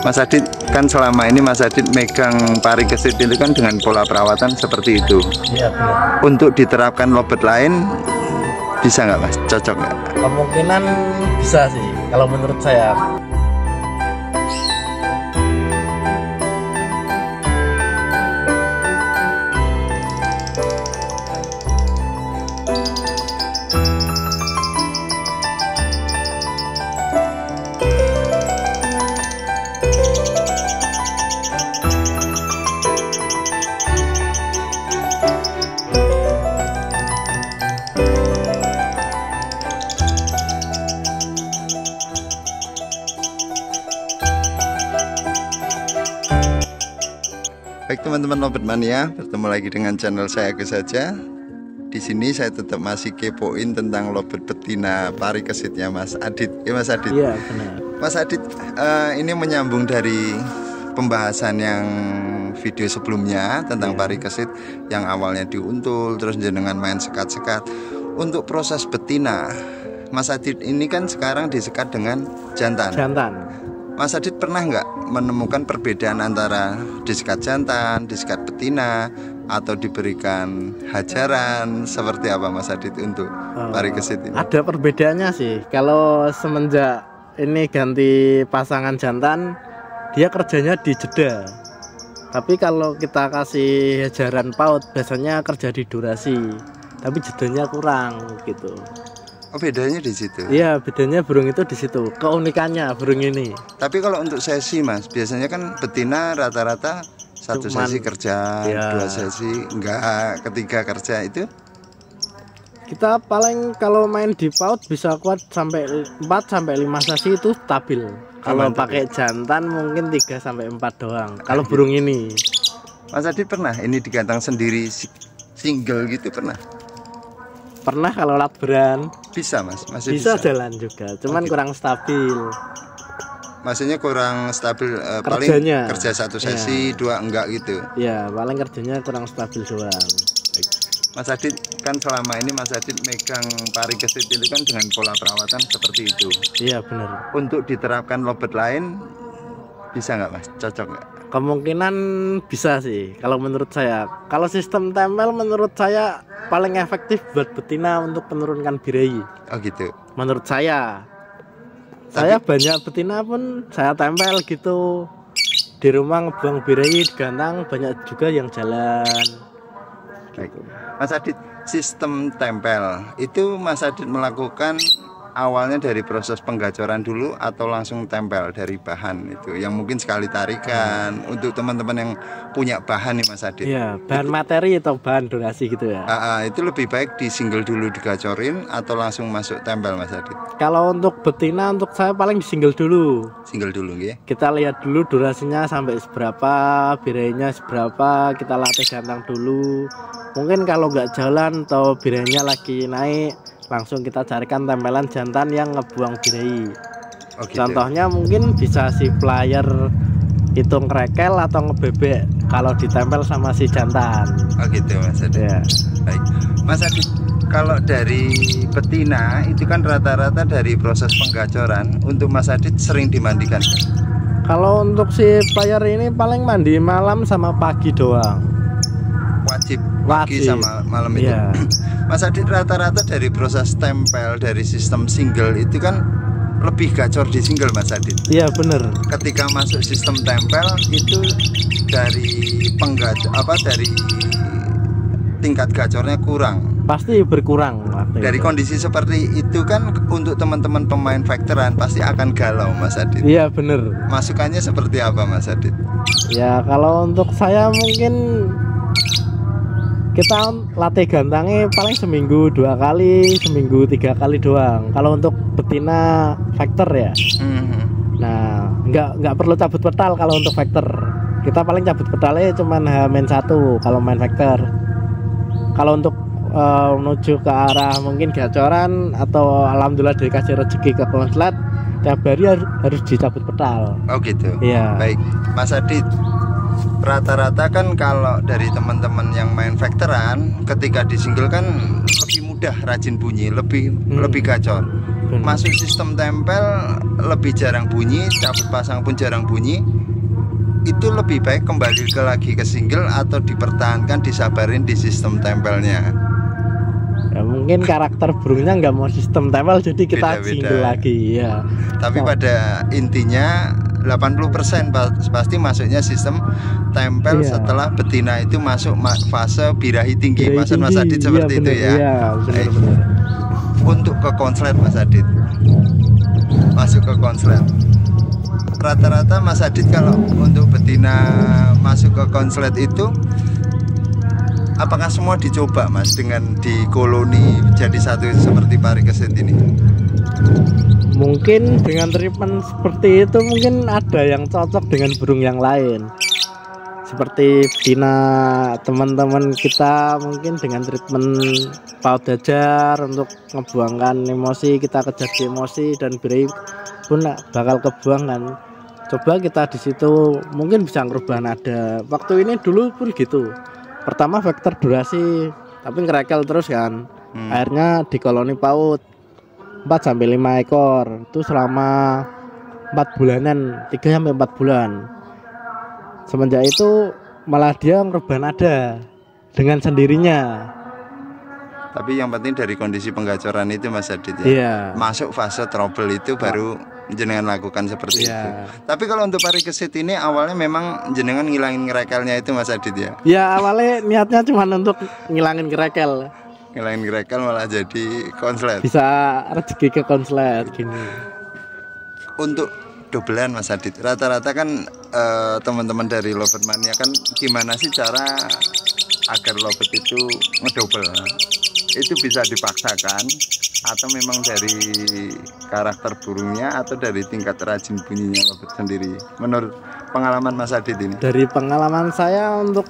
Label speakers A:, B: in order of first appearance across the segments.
A: Mas Adit, kan selama ini Mas Adit megang pari kesit itu kan dengan pola perawatan seperti itu.
B: Iya benar.
A: Untuk diterapkan lobet lain bisa nggak Mas? Cocok nggak?
B: Kemungkinan bisa sih kalau menurut saya.
A: Baik teman-teman Lobet Mania, bertemu lagi dengan channel saya Agus saja. Di sini saya tetap masih kepoin tentang lobet betina pari kesitnya Mas Adit. Ya Mas Adit.
B: Iya benar.
A: Mas Adit, ini menyambung dari pembahasan yang video sebelumnya tentang pari kesit yang awalnya diuntul, terus dengan main sekat-sekat. Untuk proses betina, Mas Adit ini kan sekarang disekat dengan jantan. Mas Adit pernah nggak menemukan perbedaan antara disekat jantan, disekat betina, atau diberikan hajaran seperti apa Mas Adit untuk pari kesit ini?
B: Ada perbedaannya sih. Kalau semenjak ini ganti pasangan jantan, dia kerjanya di jeda. Tapi kalau kita kasih hajaran PAUD, biasanya kerja di durasi. Tapi jedanya kurang gitu.
A: Oh, bedanya di situ.
B: Iya, bedanya burung itu di situ. Keunikannya burung ini.
A: Tapi kalau untuk sesi Mas, biasanya kan betina rata-rata satu sesi kerja, dua sesi enggak, ketiga kerja itu.
B: Kita paling kalau main di PAUD bisa kuat sampai 4 sampai 5 sesi itu stabil. Kalau pakai jantan mungkin 3 sampai 4 doang. Kalau burung ini.
A: Mas Adit pernah ini digantang sendiri single gitu pernah?
B: Pernah kalau labran.
A: Bisa Mas, masih
B: bisa jalan juga, cuman kurang stabil.
A: Maksudnya kurang stabil, paling kerja satu sesi, dua enggak gitu.
B: Ya, paling kerjanya kurang stabil doang.
A: Mas Adit, kan selama ini Mas Adit megang pari kesit itu kan dengan pola perawatan seperti itu.
B: Iya benar.
A: Untuk diterapkan lobet lain bisa nggak Mas? Cocok nggak?
B: Kemungkinan bisa sih kalau menurut saya. Kalau sistem tempel menurut saya paling efektif buat betina untuk menurunkan birahi.
A: Oh gitu.
B: Menurut saya. Saya banyak betina pun saya tempel gitu. Di rumah ngebuang birahi digantang, banyak juga yang jalan.
A: Baik. Mas Adit, sistem tempel itu Mas Adit melakukan awalnya dari proses penggacoran dulu atau langsung tempel dari bahan itu yang mungkin sekali tarikan untuk teman-teman yang punya bahan nih Mas Adit.
B: Iya, bahan materi atau bahan donasi gitu ya.
A: Itu lebih baik di single dulu digacorin atau langsung masuk tempel Mas Adit?
B: Kalau untuk betina untuk saya paling di single dulu.
A: Single dulu ya.
B: Kita lihat dulu durasinya sampai seberapa, birainya seberapa, kita latih gantang dulu. Mungkin kalau nggak jalan atau birainya lagi naik, langsung kita carikan tempelan jantan yang ngebuang birahi. Oh, gitu. Contohnya mungkin bisa si player itu ngerekel atau ngebebek kalau ditempel sama si jantan.
A: Oh gitu Mas Adit. Ya. Baik. Mas Adit, kalau dari betina itu kan rata-rata dari proses penggacoran, untuk Mas Adit sering dimandikan?
B: Kalau untuk si player ini paling mandi malam sama pagi doang.
A: Wajib pagi sama malam itu. Yeah. Mas Adit, rata-rata dari proses tempel dari sistem single itu kan lebih gacor di single Mas Adit. Iya bener. Ketika masuk sistem tempel itu dari dari tingkat gacornya kurang.
B: Pasti berkurang.
A: Dari kondisi seperti itu kan untuk teman-teman pemain veteran pasti akan galau Mas Adit.
B: Iya bener.
A: Masukannya seperti apa Mas Adit?
B: Ya kalau untuk saya mungkin kita latih gantangnya paling seminggu 2 kali, seminggu 3 kali doang. Kalau untuk betina vector ya. Nah, nggak perlu cabut petal kalau untuk vector. Kita paling cabut petalnya cuman H-1 kalau main vector. Kalau untuk menuju ke arah mungkin gacoran atau alhamdulillah dikasih rezeki ke konslet, tiap hari harus dicabut petal.
A: Oh gitu.
B: Iya.
A: Baik, Mas Adit. Rata-rata kan kalau dari teman-teman yang main veteran ketika di single kan lebih mudah rajin bunyi, lebih gacor. masuk sistem tempel lebih jarang bunyi, cabut pasang pun jarang bunyi. Itu lebih baik kembali lagi ke single atau dipertahankan, disabarin di sistem tempelnya?
B: Ya, mungkin karakter burungnya nggak mau sistem tempel, jadi kita
A: Beda-beda.
B: single lagi ya.
A: Tapi pada intinya 80% pasti masuknya sistem tempel.
B: Iya.
A: Setelah betina itu masuk fase birahi tinggi.
B: Birahi
A: Mas
B: tinggi,
A: Adit seperti
B: iya,
A: itu
B: bener,
A: ya.
B: iya, bener.
A: Untuk ke konslet Mas Adit, masuk ke konslet, rata-rata Mas Adit kalau untuk betina masuk ke konslet itu, apakah semua dicoba Mas dengan di koloni jadi satu seperti pari kesit ini?
B: Mungkin dengan treatment seperti itu mungkin ada yang cocok dengan burung yang lain. Seperti betina teman-teman kita mungkin dengan treatment paut dajar untuk ngebuangkan emosi, kita kejar di emosi dan birahi pun bakal kebuang kan. Coba kita di situ mungkin bisa ngerubah nada. Waktu ini dulu pun gitu. Pertama faktor durasi, tapi ngerekel terus kan. Akhirnya di koloni paut 4-5 ekor itu selama 4 bulanan, 3-4 bulan. Semenjak itu malah dia ngerubah nada dengan sendirinya.
A: Tapi yang penting dari kondisi penggacoran itu Mas Adit ya.
B: Iya.
A: Masuk fase trouble itu baru jenengan lakukan seperti
B: Iya.
A: itu. Tapi kalau untuk pari kesit ini awalnya memang jenengan ngilangin ngerekelnya itu Mas Adit ya.
B: Ya awalnya niatnya cuma untuk ngilangin gerekel.
A: Ngilangin gerekel malah jadi konslet.
B: Bisa rezeki ke konslet gini.
A: Untuk dobelan Mas Adit, rata-rata kan teman-teman dari Lovebird Mania kan gimana sih cara agar lovebird itu ngedobel? Itu bisa dipaksakan atau memang dari karakter burungnya atau dari tingkat rajin bunyinya lovebird sendiri? Menurut pengalaman Mas Adit ini?
B: Dari pengalaman saya untuk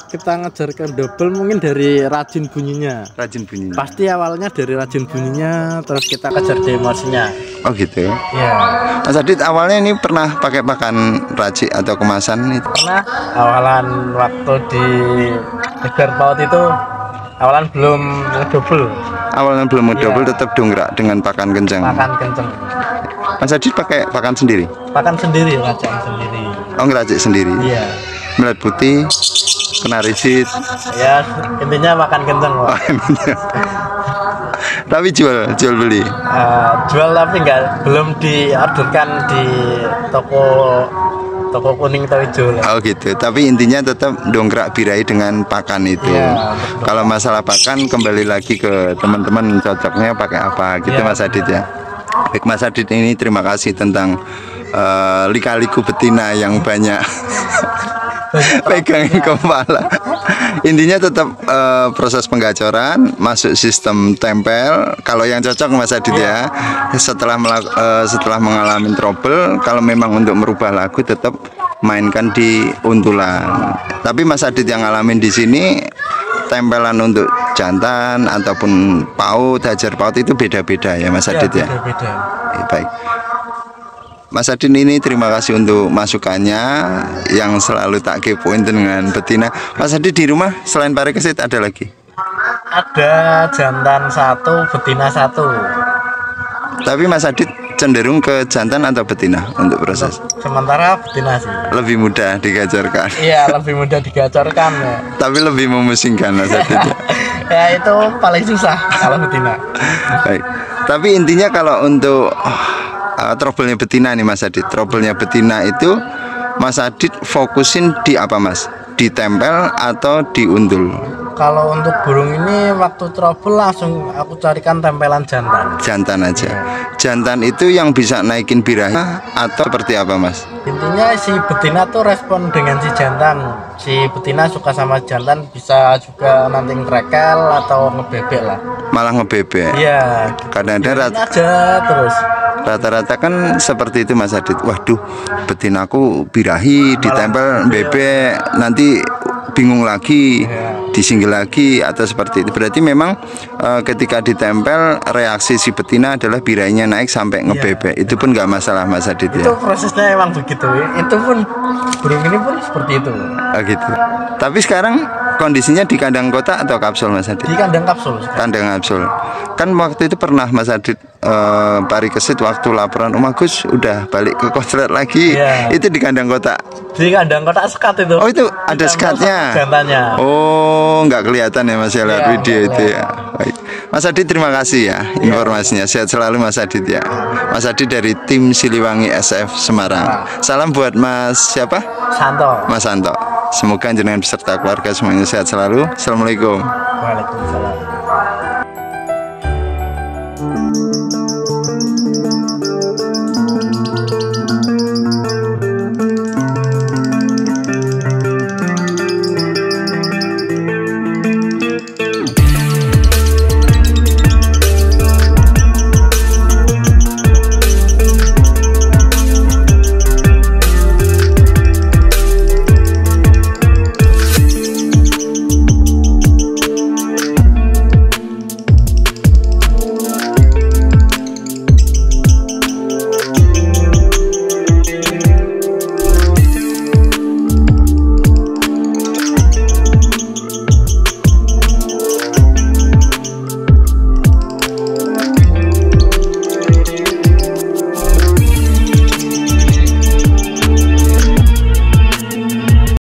B: kita ngejarkan double mungkin dari rajin bunyinya.
A: Rajin bunyinya.
B: Pasti awalnya dari rajin bunyinya, terus kita kejar di emosinya.
A: Oh gitu ya.
B: Iya.
A: Mas Adit awalnya ini pernah pakai pakan racik atau kemasan itu?
B: Pernah awalan waktu di Tegar Paut itu awalan belum ngedouble,
A: Awalnya belum ngedouble,
B: Iya.
A: tetap dongkrak dengan pakan kencang.
B: pakan kenceng.
A: Mas Adit pakai pakan sendiri?
B: Pakan sendiri, racaan sendiri.
A: Oh ngeracik sendiri.
B: Iya.
A: Melat putih, kena risit.
B: Ya intinya makan kenceng Pak.
A: Tapi jual beli.
B: Jual tapi belum diorderkan di toko kuning atau hijau lah.
A: Oh gitu. Tapi intinya tetap dongkrak birahi dengan pakan itu.
B: Iya, betul.
A: Kalau masalah pakan kembali lagi ke teman-teman cocoknya pakai apa gitu
B: Iya,
A: Mas Adit ya. Baik Mas Adit ini terima kasih tentang lika-liku betina yang banyak pegangin kepala. Intinya tetap proses penggacoran, masuk sistem tempel. Kalau yang cocok Mas Adit ya, setelah mengalami trouble, kalau memang untuk merubah lagu tetap mainkan di untulan. Tapi Mas Adit yang ngalamin di sini tempelan untuk jantan ataupun paut, hajar paut itu beda-beda ya Mas Adit ya.
B: Beda-beda.
A: Baik. Mas Adin ini terima kasih untuk masukannya yang selalu tak kepoin dengan betina. Mas Adin di rumah selain pari kesit ada lagi?
B: Ada jantan 1, betina 1.
A: Tapi Mas Adit cenderung ke jantan atau betina untuk proses?
B: Sementara betina sih.
A: Lebih mudah digacorkan.
B: Iya, lebih mudah digacorkan ya.
A: Tapi lebih memusingkan Mas Adin.
B: Ya itu paling susah kalau betina.
A: Baik. Tapi intinya kalau untuk trouble-nya betina nih Mas Adit, trouble-nya betina itu Mas Adit fokusin di apa Mas? Di tempel atau di untul?
B: Kalau untuk burung ini waktu trouble langsung aku carikan tempelan jantan.
A: Jantan aja. Jantan itu yang bisa naikin birahi atau seperti apa Mas?
B: Intinya si betina tuh respon dengan si jantan. Si betina suka sama jantan, bisa juga nanti ngerekel atau ngebebek lah.
A: Malah ngebebek.
B: Iya.
A: Kadang-kadang
B: Aja terus.
A: rata-rata kan seperti itu Mas Adit. Waduh, betinaku birahi ditempel bebek, nanti bingung lagi, disinggil lagi atau seperti itu. Berarti memang ketika ditempel reaksi si betina adalah birahinya naik sampai ngebebek. Itu pun nggak masalah Mas Adit ya.
B: Itu prosesnya emang begitu. Itu pun burung ini pun seperti itu.
A: Gitu. Tapi sekarang kondisinya di kandang kotak atau kapsul Mas Adit?
B: Di kandang kapsul.
A: Kandang kapsul. Kan waktu itu pernah Mas Adit pari kesit waktu laporan Om Agus udah balik ke konslet lagi.
B: Yeah.
A: Itu di kandang kotak.
B: Di kandang kotak sekat itu.
A: Oh itu ada sekatnya.
B: Jantannya.
A: Oh nggak kelihatan ya Mas ya lihat video itu ya. Baik. Mas Adit terima kasih ya informasinya. Sehat selalu Mas Adit ya. Mas Adit dari tim Siliwangi SF Semarang. Salam buat Mas siapa?
B: Santo.
A: Mas Santo. Semoga jenengan beserta keluarga semuanya sehat selalu. Assalamualaikum.
B: Waalaikumsalam.